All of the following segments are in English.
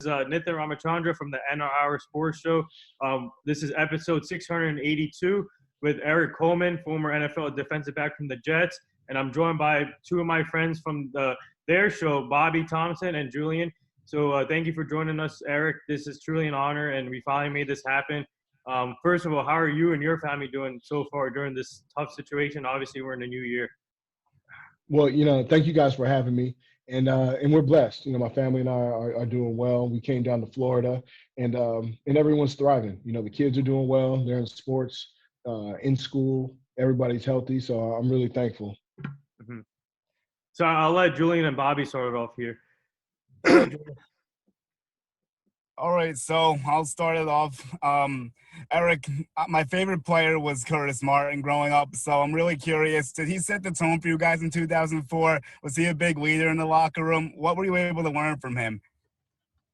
is Nithin Ramachandra from the NR Sports Show. This is episode 682 with Erik Coleman, former NFL defensive back from the Jets. And I'm joined by two of my friends from their show, Bobby Thompson and Julian. So thank you for joining us, Erik. This is truly an honor, and we finally made this happen. First of all, how are you and your family doing so far during this tough situation? Obviously, we're in a new year. Well, thank you guys for having me. And we're blessed. My family and I are doing well. We came down to Florida, and everyone's thriving. The kids are doing well. They're in sports, in school. Everybody's healthy. So I'm really thankful. Mm-hmm. So I'll let Julian and Bobby start it off here. All right, so I'll start it off. Erik, my favorite player was Curtis Martin growing up, so I'm really curious. Did he set the tone for you guys in 2004? Was he a big leader in the locker room? What were you able to learn from him?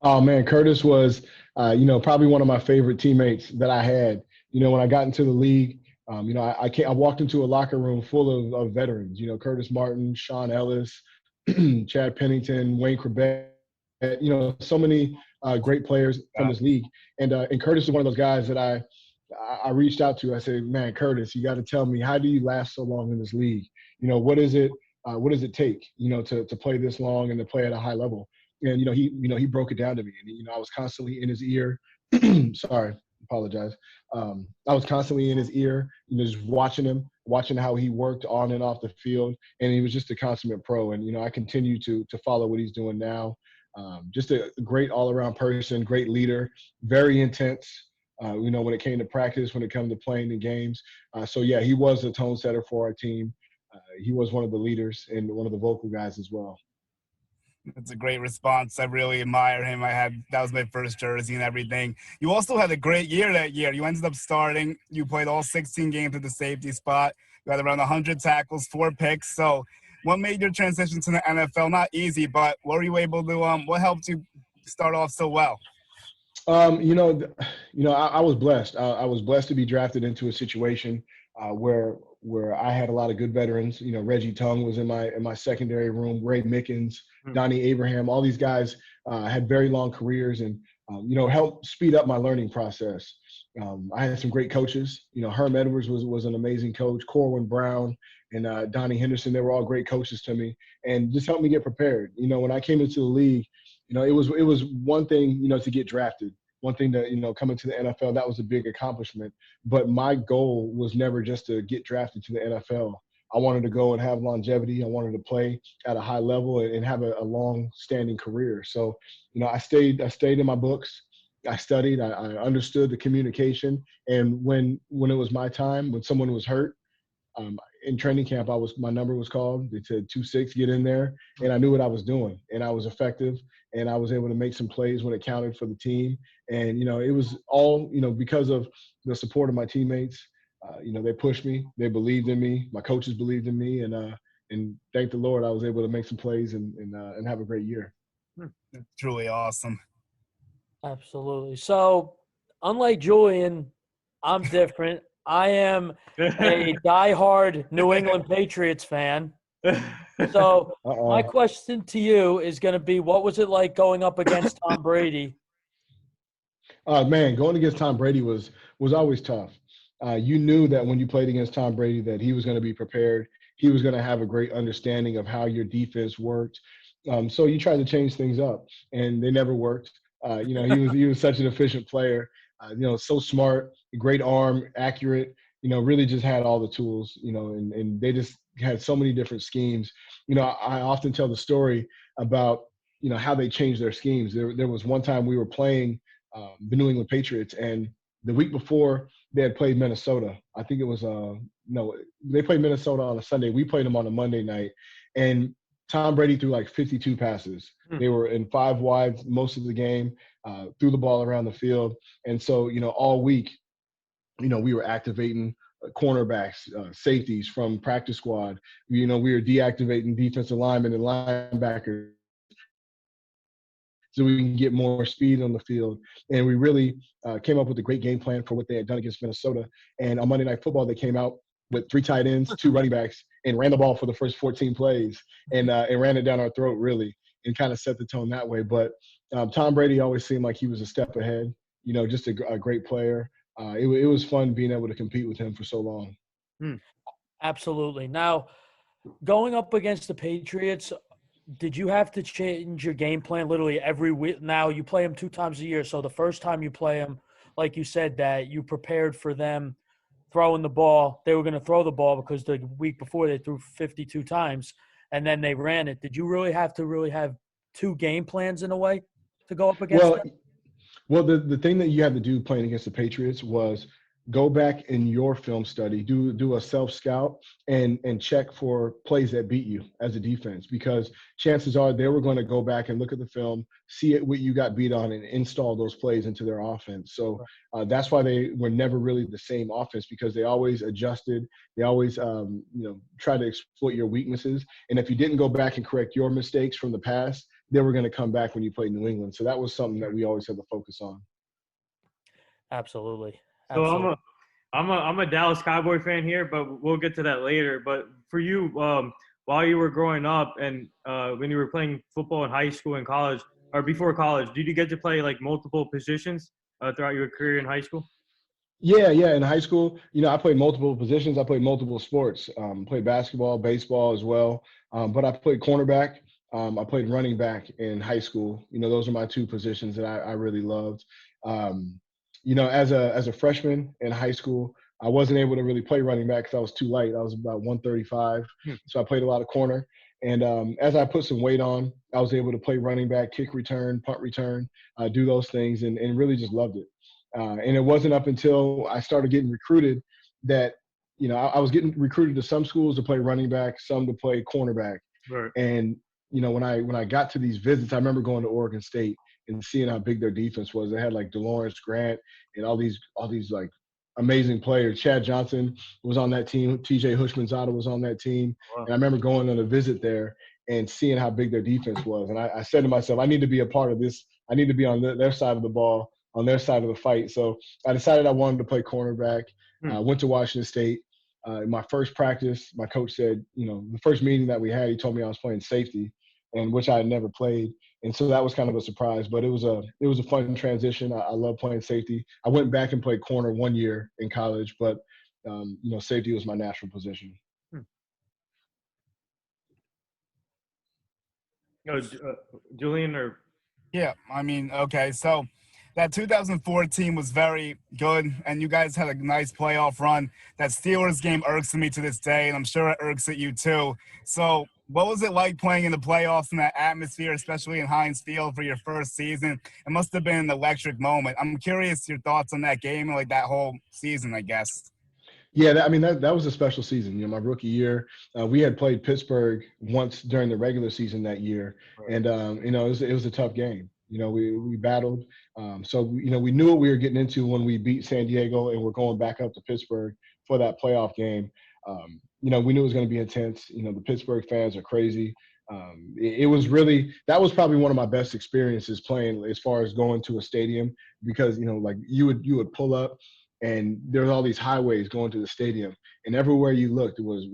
Oh, man, Curtis was, probably one of my favorite teammates that I had. When I got into the league, I walked into a locker room full of veterans, Curtis Martin, Sean Ellis, Chad Pennington, Wayne Corbett, so many great players from this league. And Curtis is one of those guys that I reached out to. I said, man, Curtis, you got to tell me, how do you last so long in this league? What does it take, to play this long and to play at a high level? And, he broke it down to me. And, I was constantly in his ear. Sorry, apologize. I was constantly in his ear, just watching how he worked on and off the field. And he was just a consummate pro. And, I continue to follow what he's doing now. Just a great all-around person, great leader, very intense, when it came to practice, when it came to playing the games. So, yeah, he was a tone setter for our team. He was one of the leaders and one of the vocal guys as well. That's a great response. I really admire him. That was my first jersey and everything. You also had a great year that year. You ended up starting. You played all 16 games at the safety spot. You had around 100 tackles, 4 picks. So what made your transition to the NFL? Not easy, but what were you able to what helped you start off so well? I was blessed. I was blessed to be drafted into a situation where I had a lot of good veterans. Reggie Tongue was in my secondary room, Ray Mickens, Donnie Abraham. All these guys had very long careers and helped speed up my learning process. I had some great coaches. Herm Edwards was an amazing coach. Corwin Brown and Donnie Henderson, they were all great coaches to me and just helped me get prepared. When I came into the league, it was one thing, to get drafted. One thing to, come into the NFL, that was a big accomplishment. But my goal was never just to get drafted to the NFL. I wanted to go and have longevity. I wanted to play at a high level and have a long-standing career. So, I stayed in my books. I studied. I understood the communication. And when it was my time, when someone was hurt, in training camp, my number was called. They said 2-6, get in there, and I knew what I was doing, and I was effective, and I was able to make some plays when it counted for the team. And it was all because of the support of my teammates. They pushed me, they believed in me, my coaches believed in me, and thank the Lord I was able to make some plays and have a great year. That's truly awesome. Absolutely. So, unlike Julian, I'm different. I am a diehard New England Patriots fan. So my question to you is going to be, what was it like going up against Tom Brady? Man, going against Tom Brady was always tough. You knew that when you played against Tom Brady that he was going to be prepared. He was going to have a great understanding of how your defense worked. So you tried to change things up, and they never worked. He was such an efficient player. So smart, great arm, accurate, really just had all the tools, and they just had so many different schemes. I often tell the story about, how they changed their schemes. There was one time we were playing the New England Patriots, and the week before they had played Minnesota. I think it was, they played Minnesota on a Sunday. We played them on a Monday night, and Tom Brady threw like 52 passes. They were in 5 wides most of the game, threw the ball around the field. And so, all week, we were activating cornerbacks, safeties from practice squad. We were deactivating defensive linemen and linebackers so we can get more speed on the field. And we really came up with a great game plan for what they had done against Minnesota. And on Monday Night Football, they came out with 3 tight ends, 2 running backs, and ran the ball for the first 14 plays and ran it down our throat, really, and kind of set the tone that way. But, Tom Brady always seemed like he was a step ahead. Just a great player. It was fun being able to compete with him for so long. Absolutely. Now, going up against the Patriots, did you have to change your game plan literally every week? Now, you play them 2 times a year. So the first time you play them, like you said, that you prepared for them throwing the ball. They were going to throw the ball because the week before they threw 52 times, and then they ran it. Did you really have to 2 game plans in a way to go up against them? Well, the thing that you had to do playing against the Patriots was go back in your film study, do a self scout and check for plays that beat you as a defense, because chances are they were going to go back and look at the film, see it what you got beat on, and install those plays into their offense. So that's why they were never really the same offense, because they always adjusted. They always try to exploit your weaknesses. And if you didn't go back and correct your mistakes from the past, they were going to come back when you played New England. So that was something that we always had to focus on. Absolutely. So I'm a Dallas Cowboy fan here, but we'll get to that later. But for you, while you were growing up and when you were playing football in high school and college, or before college, did you get to play like multiple positions throughout your career in high school? Yeah. In high school, I played multiple positions. I played multiple sports. Played basketball, baseball as well. But I played cornerback. I played running back in high school. Those are my 2 positions that I really loved. As a freshman in high school, I wasn't able to really play running back because I was too light. I was about 135, so I played a lot of corner. And as I put some weight on, I was able to play running back, kick return, punt return, do those things, and really just loved it. And it wasn't up until I started getting recruited that, I was getting recruited to some schools to play running back, some to play cornerback. Right. And when I got to these visits, I remember going to Oregon State and seeing how big their defense was. They had like DeLawrence Grant and all these like amazing players. Chad Johnson was on that team. TJ Hushmanzada was on that team. Wow. And I remember going on a visit there and seeing how big their defense was. And I said to myself, I need to be a part of this. I need to be on their side of the ball, on their side of the fight. So I decided I wanted to play cornerback. Went to Washington State. In my first practice, my coach said, the first meeting that we had, he told me I was playing safety, and which I had never played. And so that was kind of a surprise, but it was a fun transition. I love playing safety. I went back and played corner 1 year in college, but safety was my natural position. Julian or? Yeah, okay, so that 2014 was very good, and you guys had a nice playoff run. That Steelers game irks me to this day, and I'm sure it irks at you too. So what was it like playing in the playoffs in that atmosphere, especially in Heinz Field for your first season? It must have been an electric moment. I'm curious your thoughts on that game and like that whole season, I guess. Yeah, that was a special season. My rookie year, we had played Pittsburgh once during the regular season that year, and it was a tough game. We battled. So we knew what we were getting into when we beat San Diego and we're going back up to Pittsburgh for that playoff game. We knew it was going to be intense. The Pittsburgh fans are crazy. It was really, that was probably one of my best experiences playing as far as going to a stadium, because like you would pull up and there's all these highways going to the stadium, and everywhere you looked it was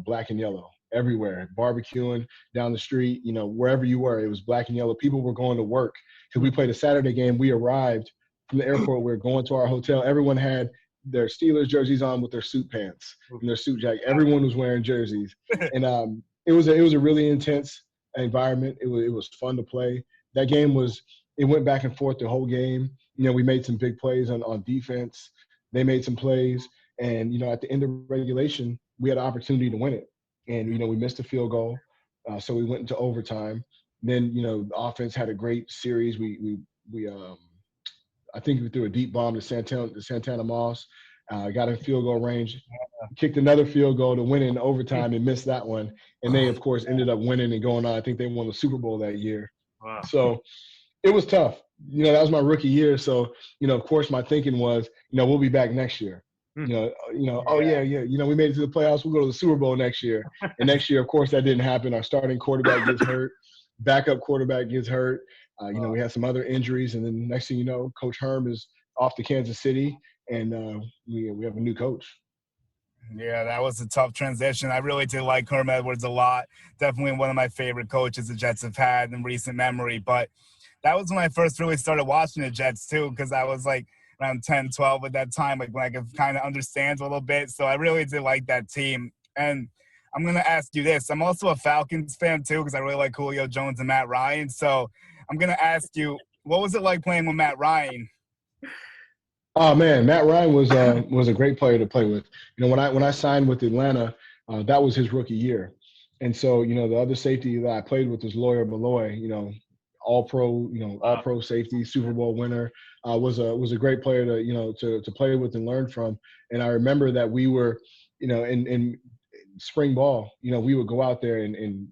black and yellow everywhere, barbecuing down the street, wherever you were, it was black and yellow. People were going to work because we played a Saturday game. We arrived from the airport, we were going to our hotel. Everyone had their Steelers jerseys on with their suit pants and their suit jacket. Everyone was wearing jerseys, and it was a really intense environment. It was fun to play. That game it went back and forth the whole game. We made some big plays on defense. They made some plays, and at the end of regulation, we had an opportunity to win it, and we missed a field goal, so we went into overtime. Then the offense had a great series. We I think we threw a deep bomb to Santana Moss, got in field goal range, kicked another field goal to win in overtime and missed that one. And they, of course, ended up winning and going on. I think they won the Super Bowl that year. Wow. So it was tough. That was my rookie year. So, of course, my thinking was, we'll be back next year. We made it to the playoffs. We'll go to the Super Bowl next year. And next year, of course, that didn't happen. Our starting quarterback gets hurt. Backup quarterback gets hurt. We had some other injuries. And then next thing you know, Coach Herm is off to Kansas City, and we have a new coach. Yeah, that was a tough transition. I really did like Herm Edwards a lot. Definitely one of my favorite coaches the Jets have had in recent memory. But that was when I first really started watching the Jets too, because I was like around 10, 12 at that time, like when I could kind of understand a little bit. So I really did like that team. And I'm going to ask you this. I'm also a Falcons fan too, because I really like Julio Jones and Matt Ryan. So I'm going to ask you, what was it like playing with Matt Ryan? Oh man, Matt Ryan was a great player to play with. When I signed with Atlanta, that was his rookie year, and so the other safety that I played with was Lawyer Malloy. All pro, all pro safety, Super Bowl winner. Was a great player to play with and learn from. And I remember that we were, in spring ball, we would go out there and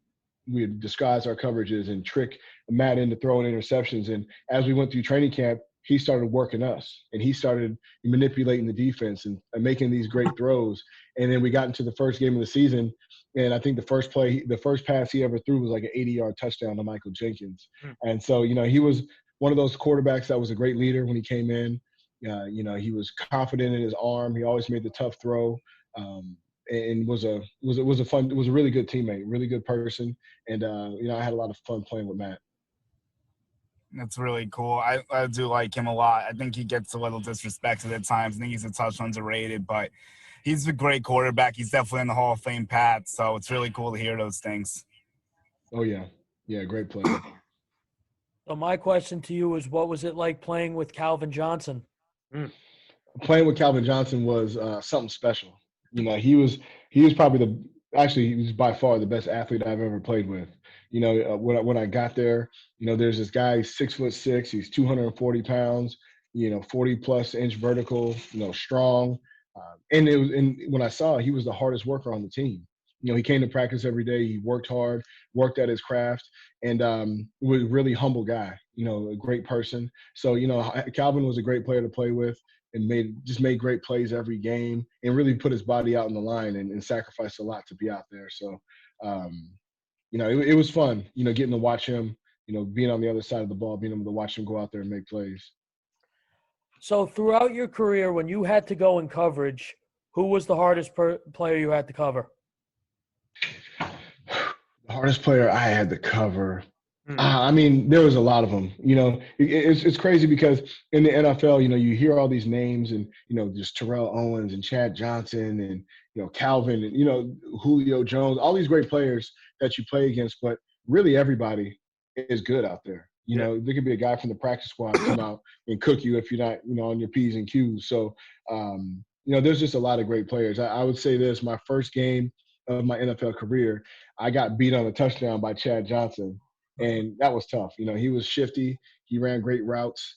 we would disguise our coverages and trick Matt into throwing interceptions. And as we went through training camp, he started working us and he started manipulating the defense and making these great throws. And then we got into the first game of the season. And I think the first pass he ever threw was like an 80-yard touchdown to Michael Jenkins. And so, he was one of those quarterbacks that was a great leader when he came in. He was confident in his arm. He always made the tough throw. And was a really good teammate, really good person. And, I had a lot of fun playing with Matt. That's really cool. I do like him a lot. I think he gets a little disrespected at times. I think he's a touch underrated, but he's a great quarterback. He's definitely in the Hall of Fame path, so it's really cool to hear those things. Oh, yeah. Yeah, great player. So my question to you is, what was it like playing with Calvin Johnson? Playing with Calvin Johnson was something special. He was probably he was by far the best athlete I've ever played with. When I got there, there's this guy, he's 6'6", he's 240 pounds, 40+ inch vertical, strong. And when I saw it, he was the hardest worker on the team. He came to practice every day. He worked hard, worked at his craft, and was a really humble guy, a great person. So, Calvin was a great player to play with and made great plays every game and really put his body out on the line and sacrificed a lot to be out there. So, it was fun, getting to watch him, being on the other side of the ball, being able to watch him go out there and make plays. So throughout your career, when you had to go in coverage, who was the hardest player you had to cover? The hardest player I had to cover. There was a lot of them. It's crazy because in the NFL, you hear all these names and, just Terrell Owens and Chad Johnson and, Calvin and, Julio Jones, all these great players that you play against, but really everybody is good out there. There could be a guy from the practice squad come out and cook you if you're not, on your P's and Q's. So, there's just a lot of great players. I would say this, my first game of my NFL career, I got beat on a touchdown by Chad Johnson. And that was tough. He was shifty. He ran great routes.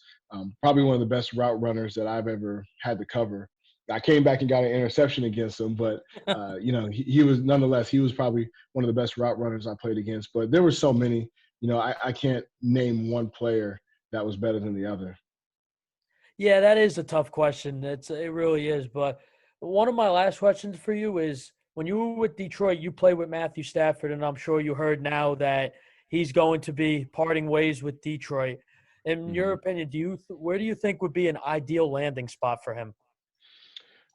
Probably one of the best route runners that I've ever had to cover. I came back and got an interception against him, but he was probably one of the best route runners I played against. But there were so many. I can't name one player that was better than the other. Yeah, that is a tough question. It really is. But one of my last questions for you is, when you were with Detroit, you played with Matthew Stafford, and I'm sure you heard now that he's going to be parting ways with Detroit. In your opinion, where do you think would be an ideal landing spot for him?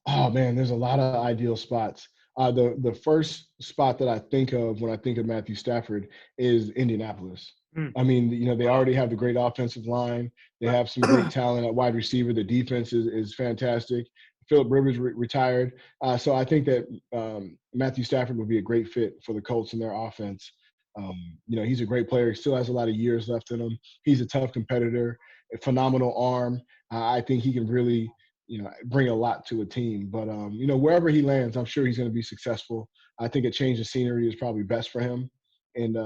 Oh man, there's a lot of ideal spots. The first spot that I think of when I think of Matthew Stafford is Indianapolis. They already have the great offensive line. They have some great talent at wide receiver. The defense is fantastic. Philip Rivers retired. So I think that Matthew Stafford would be a great fit for the Colts and their offense. He's a great player. He still has a lot of years left in him. He's a tough competitor, a phenomenal arm. I think he can really, bring a lot to a team. But, wherever he lands, I'm sure he's going to be successful. I think a change of scenery is probably best for him. And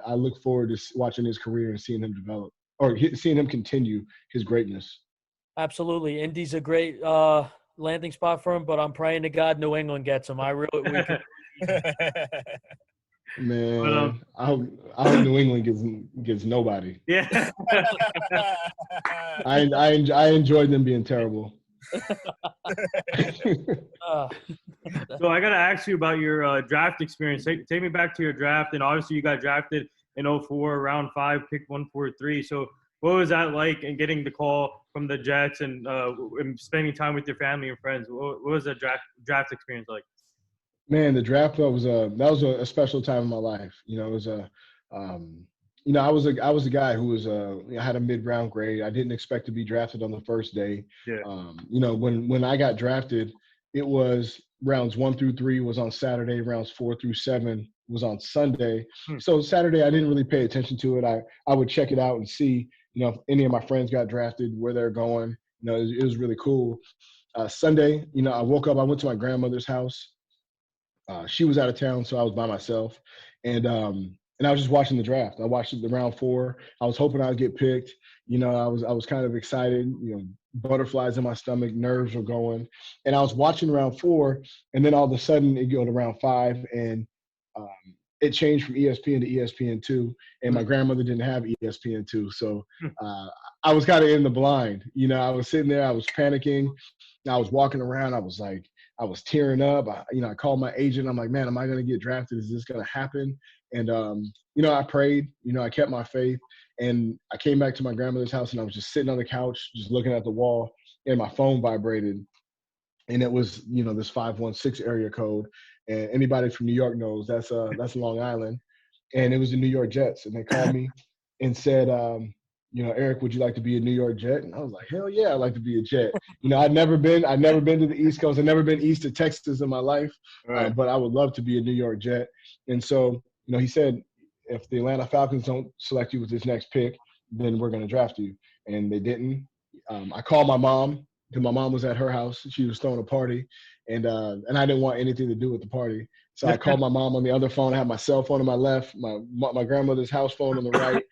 I look forward to watching his career and seeing him develop or seeing him continue his greatness. Absolutely. Indy's a great landing spot for him, but I'm praying to God New England gets him. Man, I hope New England gets nobody. Yeah. I enjoyed them being terrible. So I got to ask you about your draft experience. Take me back to your draft. And obviously you got drafted in 2004, round 5, pick 143. So what was that like, and getting the call from the Jets and spending time with your family and friends? What was the draft experience like? Man, the draft was a special time in my life. It was I was a guy who was I had a mid-round grade. I didn't expect to be drafted on the first day. Yeah. When I got drafted, it was rounds 1 through 3 was on Saturday, rounds 4 through 7 was on Sunday. Hmm. So Saturday I didn't really pay attention to it. I would check it out and see, if any of my friends got drafted, where they're going. It was really cool. Sunday, I woke up, I went to my grandmother's house. She was out of town, so I was by myself, and I was just watching the draft. I watched the round 4. I was hoping I'd get picked. I was kind of excited. Butterflies in my stomach, nerves were going, and I was watching round 4, and then all of a sudden it go to round 5, and um, it changed from ESPN to ESPN2, and my grandmother didn't have ESPN2, so I was kind of in the blind. I was sitting there, I was panicking, I was walking around, I was tearing up. I called my agent. I'm like, man, am I going to get drafted? Is this going to happen? And, I prayed, I kept my faith, and I came back to my grandmother's house, and I was just sitting on the couch, just looking at the wall, and my phone vibrated. And it was, this 516 area code. And anybody from New York knows that's Long Island. And it was the New York Jets. And they called me and said, Erik, would you like to be a New York Jet? And I was like, hell yeah, I'd like to be a Jet. I'd never been to the East Coast. I'd never been east of Texas in my life, Right. but I would love to be a New York Jet. And so, he said, if the Atlanta Falcons don't select you with this next pick, then we're going to draft you. And they didn't. I called my mom, because my mom was at her house. She was throwing a party, and I didn't want anything to do with the party. So I called my mom on the other phone. I had my cell phone on my left, my grandmother's house phone on the right.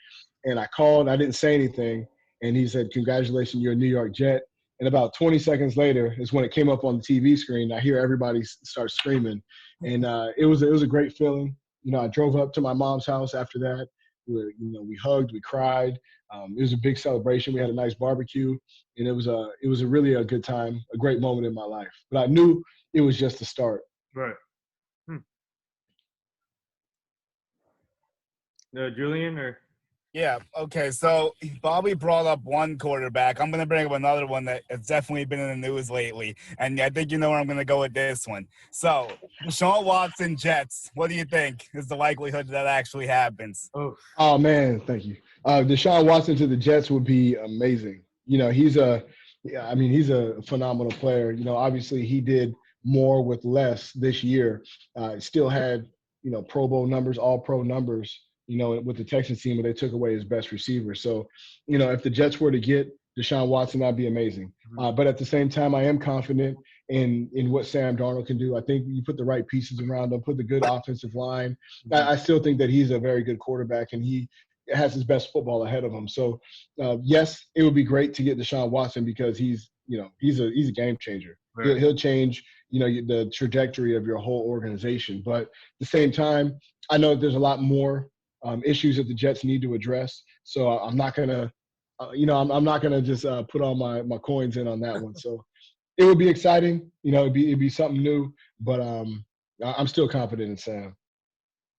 And I called. I didn't say anything. And he said, congratulations, you're a New York Jet. And about 20 seconds later is when it came up on the TV screen. I hear everybody start screaming. And it was a great feeling. I drove up to my mom's house after that. We hugged, we cried. It was a big celebration. We had a nice barbecue, and it was really a good time, a great moment in my life. But I knew it was just the start. Right. Julian or? Yeah. Okay. So Bobby brought up one quarterback. I'm going to bring up another one that has definitely been in the news lately. And I think you know where I'm going to go with this one. So Deshaun Watson, Jets. What do you think is the likelihood that actually happens? Oh man, thank you. Deshaun Watson to the Jets would be amazing. He's a phenomenal player. Obviously he did more with less this year. Still had, Pro Bowl numbers, all pro numbers, with the Texans team, where they took away his best receiver. So, if the Jets were to get Deshaun Watson, that'd be amazing. But at the same time, I am confident in what Sam Darnold can do. I think you put the right pieces around him, put the good offensive line. I still think that he's a very good quarterback, and he has his best football ahead of him. So, yes, it would be great to get Deshaun Watson, because he's a game changer. Right. He'll change, the trajectory of your whole organization. But at the same time, I know that there's a lot more issues that the Jets need to address. So I'm not gonna, I'm not gonna just put all my coins in on that one. So it would be exciting, it'd be something new. But I'm still confident in Sam.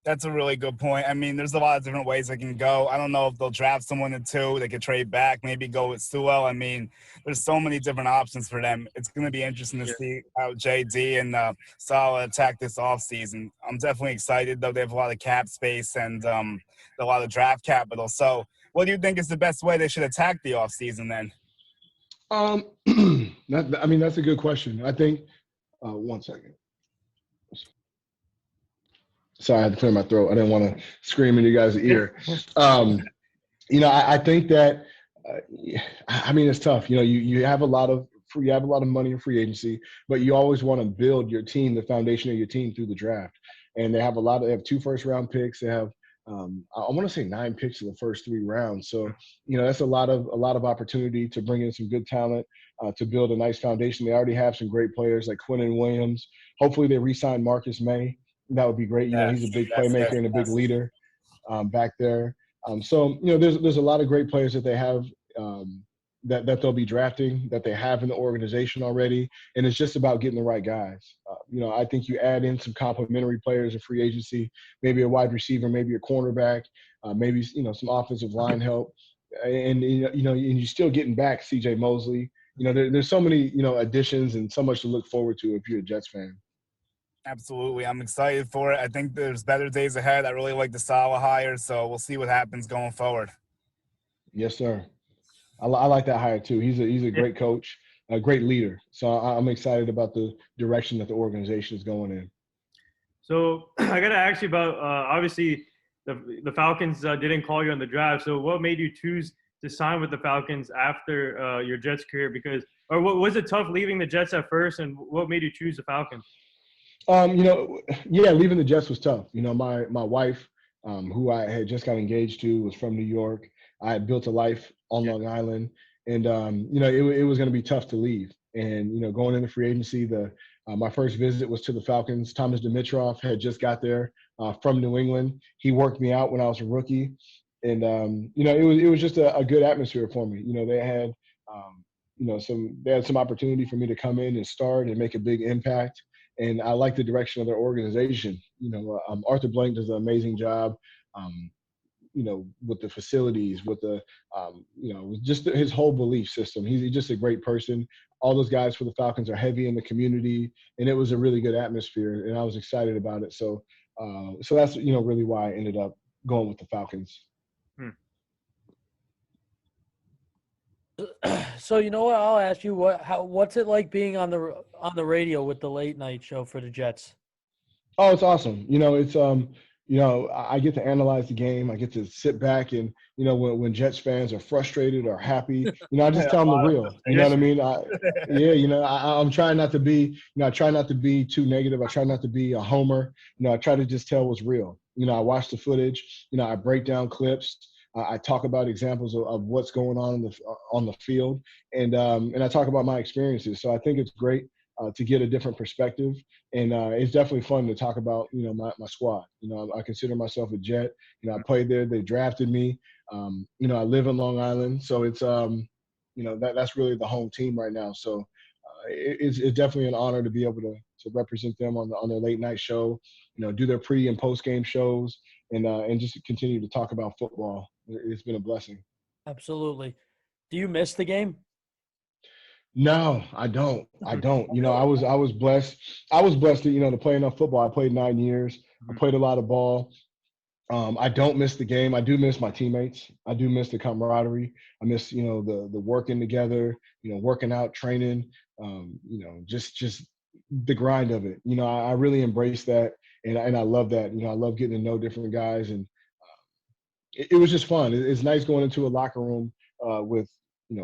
That's a really good point. I mean, there's a lot of different ways they can go. I don't know if they'll draft someone in 2. They could trade back, maybe go with Sewell. I mean, there's so many different options for them. It's going to be interesting to see how JD and Saleh attack this offseason. I'm definitely excited, though. They have a lot of cap space and a lot of draft capital. So what do you think is the best way they should attack the offseason then? That's a good question. I think one second. Sorry, I had to clear my throat. I didn't want to scream in you guys' ear. I think that, it's tough. You have a lot of money in free agency, but you always want to build your team, the foundation of your team, through the draft. And they have 2 first-round picks. They have, I want to say 9 picks in the first 3 rounds. So, that's a lot of opportunity to bring in some good talent, to build a nice foundation. They already have some great players like Quinnen Williams. Hopefully they re-sign Marcus May. That would be great. He's a big playmaker and a big leader back there. So there's a lot of great players that they have that they'll be drafting, that they have in the organization already, and it's just about getting the right guys. I think you add in some complementary players in free agency, maybe a wide receiver, maybe a cornerback, maybe some offensive line help, and you're still getting back C.J. Mosley. There's so many additions and so much to look forward to if you're a Jets fan. Absolutely. I'm excited for it. I think there's better days ahead. I really like the Saleh hire, so we'll see what happens going forward. Yes, sir. I like that hire too. He's a Yeah. great coach, a great leader. So I'm excited about the direction that the organization is going in. So I got to ask you about obviously the Falcons didn't call you on the draft. So what made you choose to sign with the Falcons after your Jets career? Because or what, was it tough leaving the Jets at first, and what made you choose the Falcons? Yeah, leaving the Jets was tough. My wife, who I had just got engaged to, was from New York. I had built a life on Long Island, and it was going to be tough to leave. And going into free agency, my first visit was to the Falcons. Thomas Dimitroff had just got there from New England. He worked me out when I was a rookie, and it was just a good atmosphere for me. They had some opportunity for me to come in and start and make a big impact. And I like the direction of their organization. Arthur Blank does an amazing job, with the facilities, with the, just his whole belief system. He's just a great person. All those guys for the Falcons are heavy in the community, and it was a really good atmosphere, and I was excited about it. So that's, really why I ended up going with the Falcons. So you know what? I'll ask you what's it like being on the radio with the late night show for the Jets? Oh, it's awesome. I get to analyze the game. I get to sit back and when Jets fans are frustrated or happy, I just tell them the real. You know what I mean? I'm trying not to be. I try not to be too negative. I try not to be a homer. I try to just tell what's real. I watch the footage. I break down clips. I talk about examples of what's going on the field, and I talk about my experiences. So I think it's great to get a different perspective, and it's definitely fun to talk about my squad. I consider myself a Jet. I played there. They drafted me. I live in Long Island, so it's that's really the home team right now. So it's definitely an honor to be able to represent them on their late night show. Do their pre and post game shows, and just continue to talk about football. It's been a blessing. Absolutely. Do you miss the game? No, I don't. I was blessed. I was blessed to play enough football. I played 9 years. I played a lot of ball. I don't miss the game. I do miss my teammates. I do miss the camaraderie. I miss the working together. Working out, training. Just the grind of it. I really embrace that, and I love that. I love getting to know different guys, and it was just fun. It's nice going into a locker room with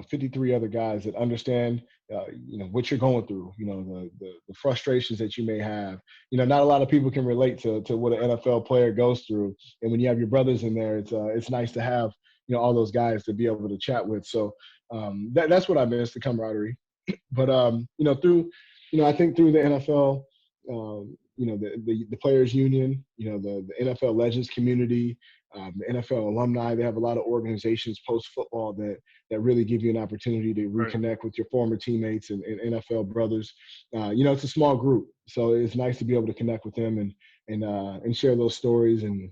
53 other guys that understand what you're going through. The frustrations that you may have. Not a lot of people can relate to what an NFL player goes through, and when you have your brothers in there, it's nice to have all those guys to be able to chat with. So that's what I miss, the camaraderie. But I think through the NFL, the players union, the NFL legends community, the NFL alumni, they have a lot of organizations post football that really give you an opportunity to reconnect with your former teammates and NFL brothers. It's a small group, so it's nice to be able to connect with them and share those stories and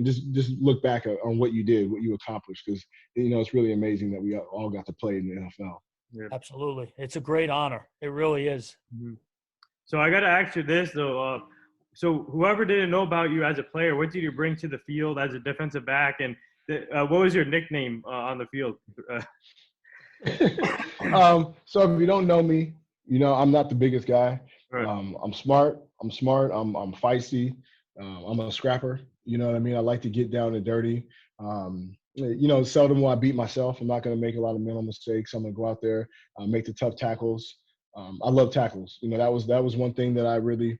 just look back on what you did, what you accomplished, because it's really amazing that we all got to play in the NFL. Yeah. Absolutely. It's a great honor. It really is. Mm-hmm. So I got to ask you this, though. So whoever didn't know about you as a player, what did you bring to the field as a defensive back? And what was your nickname on the field? So if you don't know me, I'm not the biggest guy. Right. I'm smart. I'm feisty. I'm a scrapper. You know what I mean? I like to get down and dirty. Seldom will I beat myself. I'm not going to make a lot of mental mistakes. I'm going to go out there, make the tough tackles. I love tackles. That was one thing that I really,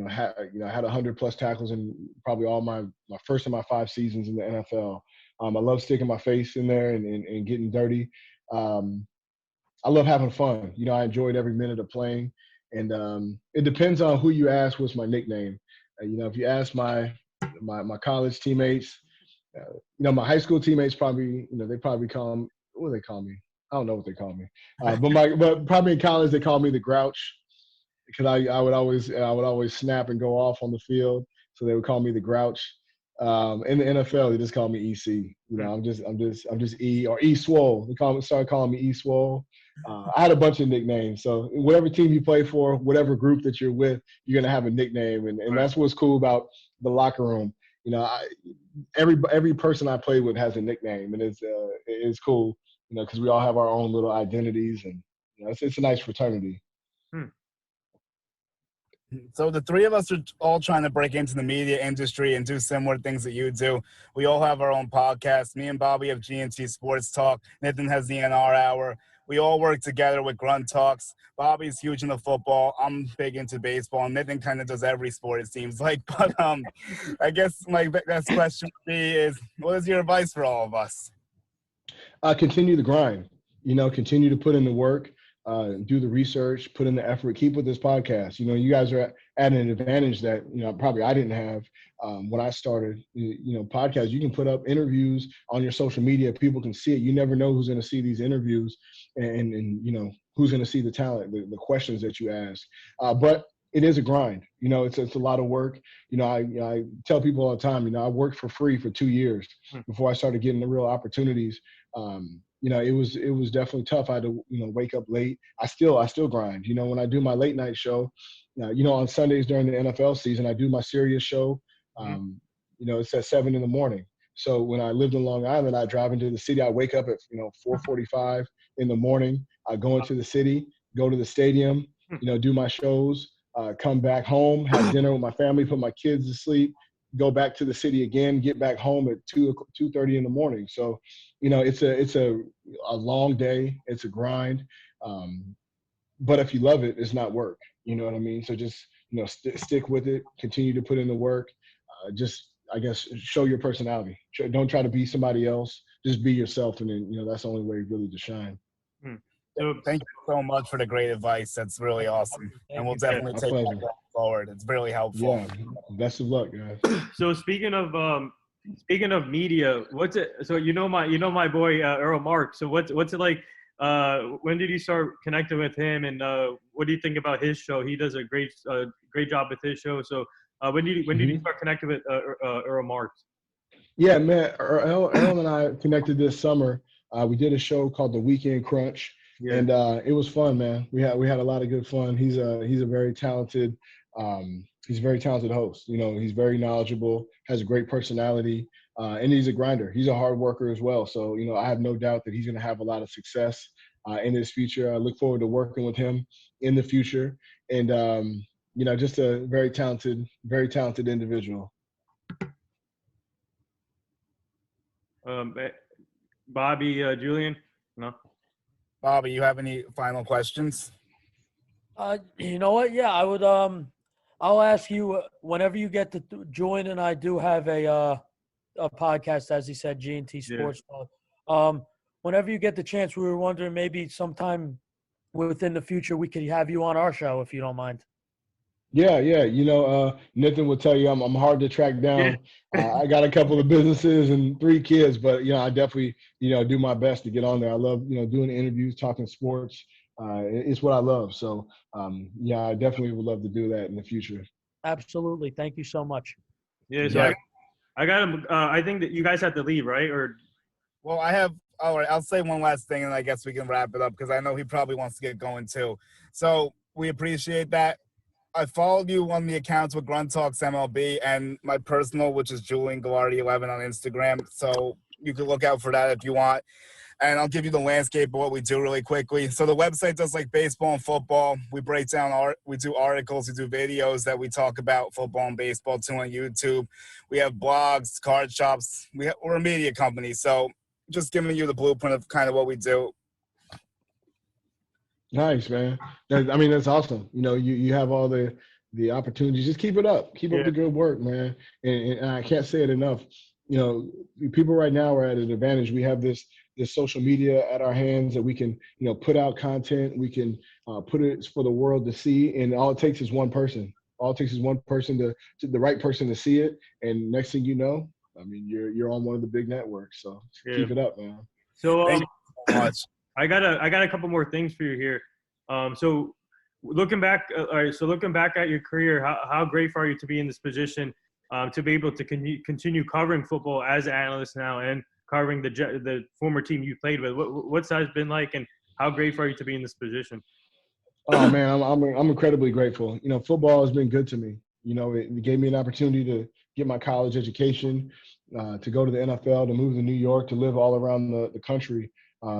had 100+ tackles in probably all my first of my 5 seasons in the NFL. I love sticking my face in there and getting dirty. I love having fun. I enjoyed every minute of playing. And it depends on who you ask what's my nickname. If you ask my college teammates, my high school teammates probably, they probably what do they call me? I don't know what they call me. But probably in college they called me the Grouch, because I would always snap and go off on the field. So they would call me the Grouch. In the NFL, they just call me EC. I'm just E or E Swole. They started calling me E Swole. I had a bunch of nicknames. So whatever team you play for, whatever group that you're with, you're gonna have a nickname, and Right. that's what's cool about the locker room. Every person I play with has a nickname, and it's cool. Because we all have our own little identities, and it's a nice fraternity. So the three of us are all trying to break into the media industry and do similar things that you do. We all have our own podcast. Me and Bobby have G&T Sports Talk. Nathan has the NR Hour. We all work together with Grunt Talks. Bobby's huge into football. I'm big into baseball. And Nathan kind of does every sport, it seems like. But I guess my best question would be is, what is your advice for all of us? Continue the grind. Continue to put in the work. Do the research, put in the effort, keep with this podcast. You guys are at an advantage that, probably I didn't have when I started, podcast. You can put up interviews on your social media. People can see it. You never know who's going to see these interviews and who's going to see the talent, the questions that you ask. But it is a grind. It's a lot of work. I tell people all the time, I worked for free for 2 years before I started getting the real opportunities. It was definitely tough. I had to, wake up late. I still grind. When I do my late night show, on Sundays during the NFL season, I do my Sirius show. It's at 7 a.m. So when I lived in Long Island, I drive into the city. I wake up at 4:45 in the morning. I go into the city, go to the stadium, do my shows, come back home, have dinner with my family, put my kids to sleep, go back to the city again, get back home at 2:30 in the morning. So, it's a long day. It's a grind. But if you love it, it's not work. You know what I mean? So just, stick with it, continue to put in the work. I guess, show your personality. Don't try to be somebody else. Just be yourself. And then, that's the only way really to shine. So thank you so much for the great advice. That's really awesome. And we'll definitely take that going forward. It's really helpful. Yeah. Best of luck, guys. So speaking of media, what's it? So my boy Earl Mark. So what's it like? When did you start connecting with him, and what do you think about his show? He does a great job with his show. So when did you start connecting with Earl Mark? Yeah, man. Earl and I connected this summer. We did a show called The Weekend Crunch. Yeah. And it was fun, man. We had a lot of good fun. He's a very talented host. He's very knowledgeable, has a great personality, and he's a grinder. He's a hard worker as well. So I have no doubt that he's going to have a lot of success in his future. I look forward to working with him in the future, and just a very talented individual. Bobby, Julian, no. Bobby, you have any final questions? You know what? Yeah, I would. I'll ask you whenever you get to join, and I do have a podcast, as he said, G&T Sports Talk. Whenever you get the chance, we were wondering maybe sometime within the future we could have you on our show, if you don't mind. Yeah. Nathan will tell you I'm hard to track down. I got a couple of businesses and 3 kids, but I definitely do my best to get on there. I love doing interviews, talking sports. It's what I love. So I definitely would love to do that in the future. Absolutely. Thank you so much. Yeah. So I got him. I think that you guys have to leave, right? Or well, all right. I'll say one last thing, and I guess we can wrap it up because I know he probably wants to get going too. So we appreciate that. I followed you on the accounts with Grunt Talks MLB and my personal, which is Julian Gallardi 11 on Instagram. So you can look out for that if you want. And I'll give you the landscape of what we do really quickly. So the website does like baseball and football. We break down we do articles, we do videos that we talk about football and baseball too on YouTube. We have blogs, card shops. We're a media company. So just giving you the blueprint of kind of what we do. Nice, man. That's awesome. You have all the opportunities. Just keep it up. Keep up the good work, man. And I can't say it enough. People right now are at an advantage. We have this social media at our hands that we can, put out content. We can put it for the world to see. And all it takes is one person. All it takes is one person to the right person to see it. And next thing you know, you're on one of the big networks. So keep it up, man. So thank you so much. I got a couple more things for you here. So looking back at your career, how grateful are you to be in this position? to be able to continue covering football as an analyst now and covering the former team you played with. What's that been like, and how grateful are you to be in this position? Oh man, I'm incredibly grateful. Football has been good to me. It gave me an opportunity to get my college education, to go to the NFL, to move to New York, to live all around the country.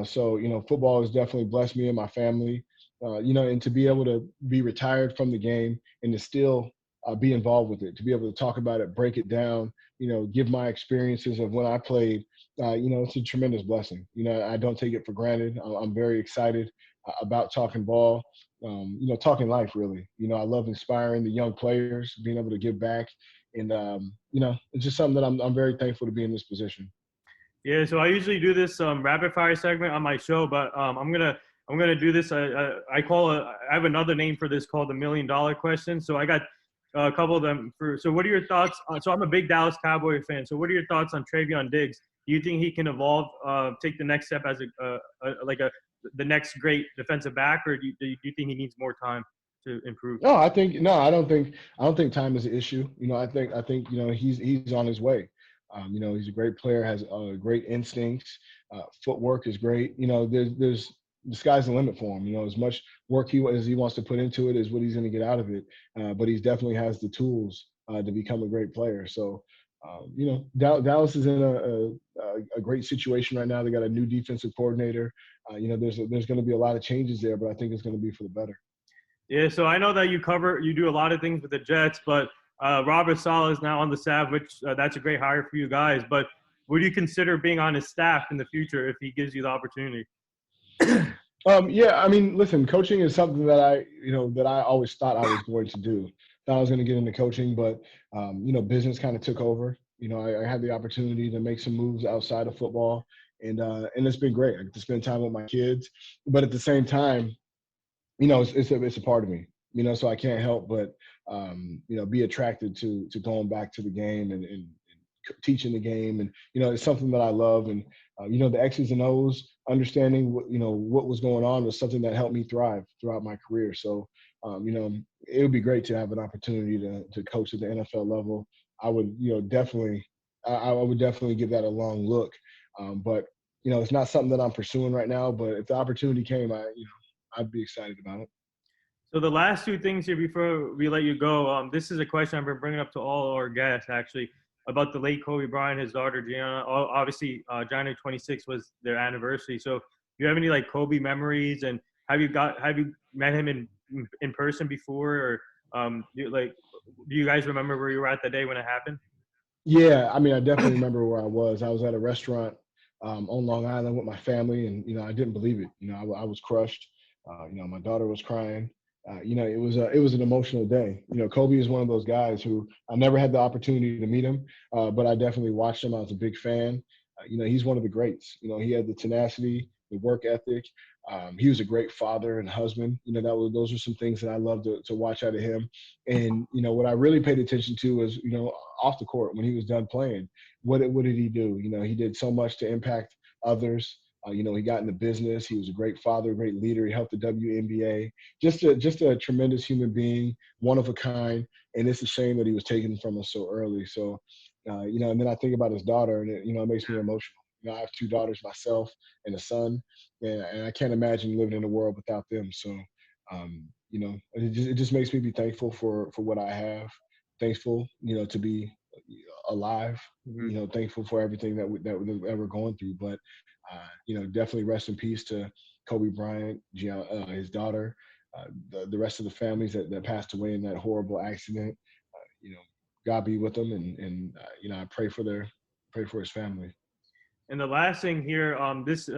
So football has definitely blessed me and my family. And to be able to be retired from the game and to still be involved with it, to be able to talk about it, break it down, give my experiences of when I played. It's a tremendous blessing. I don't take it for granted. I'm very excited about talking ball. Talking life really. I love inspiring the young players, being able to give back, and it's just something that I'm very thankful to be in this position. Yeah, so I usually do this rapid fire segment on my show, but I'm gonna do this. I have another name for this called the $1 million question. So I got a couple of them. So what are your thoughts? So I'm a big Dallas Cowboy fan. So what are your thoughts on Trayvon Diggs? Do you think he can evolve, take the next step as the next great defensive back, or do you think he needs more time to improve? No, I don't think time is an issue. I think he's on his way. He's a great player, has great instincts. Footwork is great. There's the sky's the limit for him. As much work as he wants to put into it is what he's going to get out of it. But he definitely has the tools to become a great player. So, Dallas is in a great situation right now. They got a new defensive coordinator. There's going to be a lot of changes there, but I think it's going to be for the better. Yeah, so I know that you do a lot of things with the Jets, but Robert Saleh is now on the staff, which that's a great hire for you guys. But would you consider being on his staff in the future if he gives you the opportunity? Yeah, I mean, listen, coaching is something that I always thought I was going to do. Thought I was going to get into coaching, but business kind of took over. I had the opportunity to make some moves outside of football, and it's been great. I get to spend time with my kids, but at the same time, it's a part of me. So I can't help but be attracted to going back to the game and teaching the game, and it's something that I love, and the X's and O's, understanding what was going on was something that helped me thrive throughout my career. So it would be great to have an opportunity to coach at the NFL level. I would definitely I would definitely give that a long look, but it's not something that I'm pursuing right now. But if the opportunity came, I'd be excited about it. So the last two things here before we let you go, this is a question I've been bringing up to all our guests actually about the late Kobe Bryant, his daughter Gianna. Obviously, January 26th was their anniversary. So, do you have any Kobe memories, and have you met him in person before, or do you guys remember where you were at the day when it happened? Yeah, I mean, I definitely remember where I was. I was at a restaurant on Long Island with my family, and I didn't believe it. I was crushed. My daughter was crying. It was an emotional day. Kobe is one of those guys who I never had the opportunity to meet him, but I definitely watched him. I was a big fan. He's one of the greats. He had the tenacity, the work ethic. He was a great father and husband. Those are some things that I love to watch out of him. And what I really paid attention to was off the court when he was done playing. What did he do? He did so much to impact others. He got into business. He was a great father, a great leader. He helped the WNBA. Just a tremendous human being, one of a kind. And it's a shame that he was taken from us so early. So, and then I think about his daughter, and it makes me emotional. I have two daughters myself and a son, and I can't imagine living in a world without them. So, it just makes me be thankful for what I have. Thankful, to be alive. Mm-hmm. Thankful for everything that we're going through. But definitely rest in peace to Kobe Bryant, his daughter, the rest of the families that passed away in that horrible accident. God be with them, and I pray for his family. And the last thing here, this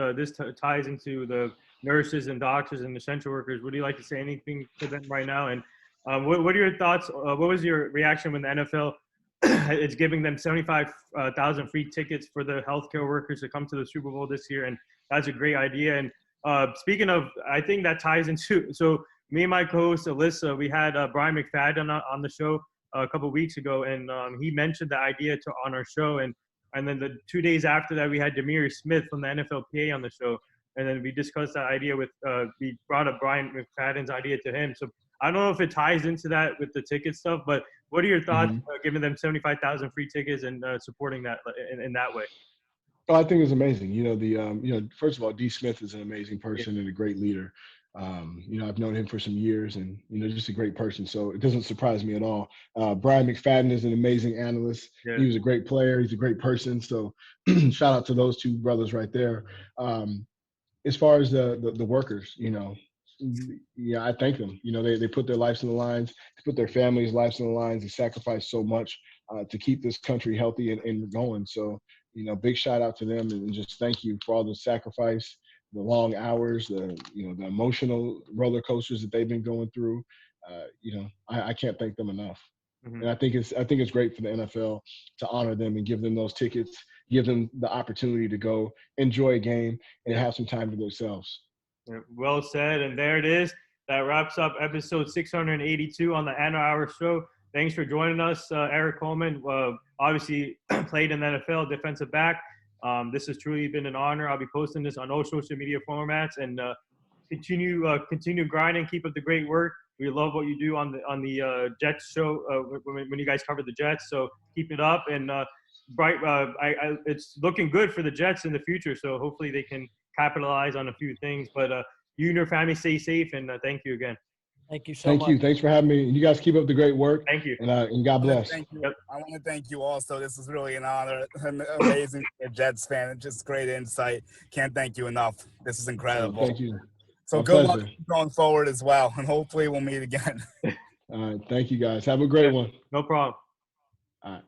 ties into the nurses and doctors and essential workers. Would you like to say anything to them right now? And what are your thoughts? What was your reaction when the NFL is giving them 75,000 free tickets for the healthcare workers to come to the Super Bowl this year? And that's a great idea. And speaking of, I think that ties into, so me and my co-host Alyssa, we had Brian McFadden on the show a couple of weeks ago, and he mentioned the idea on our show. And then the 2 days after that, we had Demir Smith from the NFLPA on the show. And then we discussed that idea we brought up Brian McFadden's idea to him. So I don't know if it ties into that with the ticket stuff, but What are your thoughts Mhm. giving them 75,000 free tickets and supporting that in that way? Oh, I think it's amazing. First of all, D. Smith is an amazing person and a great leader. I've known him for some years, and just a great person. So it doesn't surprise me at all. Brian McFadden is an amazing analyst. Yeah. He was a great player. He's a great person. So shout out to those two brothers right there. As far as the workers, I thank them. They put their lives in the lines, they put their families' lives in the lines, they sacrifice so much to keep this country healthy and going. So, big shout out to them, and just thank you for all the sacrifice, the long hours, the emotional roller coasters that they've been going through. I can't thank them enough. Mm-hmm. And I think it's great for the NFL to honor them and give them those tickets, give them the opportunity to go enjoy a game and have some time to themselves. Yeah, well said. And there it is. That wraps up episode 682 on the Anna Hour Show. Thanks for joining us, Erik Coleman. Obviously played in the NFL, defensive back. This has truly been an honor. I'll be posting this on all social media formats, and continue grinding. Keep up the great work. We love what you do on the Jets show when you guys cover the Jets. So keep it up, and it's looking good for the Jets in the future. So hopefully they can capitalize on a few things. But you and your family stay safe, and thank you again. Thank you so much. Thank you. Thanks for having me. You guys keep up the great work. Thank you. And God bless. Thank you. Yep. I want to thank you also. This was really an honor. Amazing Jets fan. Just great insight. Can't thank you enough. This is incredible. Thank you. So My good pleasure. luck going forward as well. And hopefully we'll meet again. All right. Thank you, guys. Have a great one. No problem. All right.